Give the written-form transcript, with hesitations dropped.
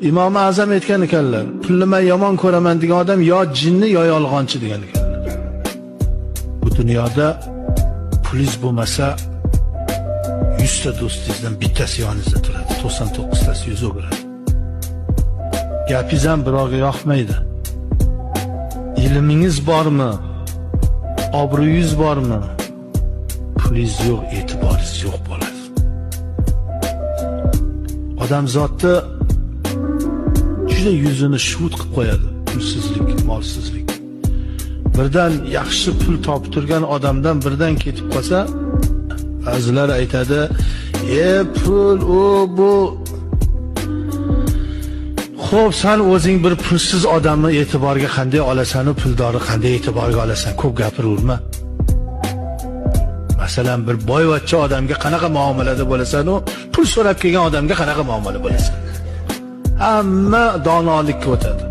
Imom Azam aytgan ekanlar, pulni men yomon ko'raman degan odam yo jinni yo yolg'onchi degan ekanlar. Bu dunyoda pulingiz bo'lmasa 100 ta do'stingizdan bittasi yoningizda turadi, 99 tasi yuz o'giradi. Gapingiz ham birovga yoqmaydi. Ilmingiz bormi? Obro'yingiz bormi? Pulingiz yo'q, e'tiboringiz yo'q bo'ladi. Odam zotni juda yuzini shuvut qilib qo'yadi. Pulsizlik, molsizlik. Birdan yaxshi pul topib turgan odamdan birdan ketib qolsa, ba'zilar aytadi, pul bu. Xo'p, sen o'zing bir pulsiz odamni e'tiborga qanday olasan, puldorni qanday e'tiborga olasan? Ko'p gapiraverma. Masalan, bir boyvachcha odamga qanaqa muomalada bo'lasan, pul so'rab kelgan odamga qanaqa muomala bo'lasan? Hamma donolikka o'tadi.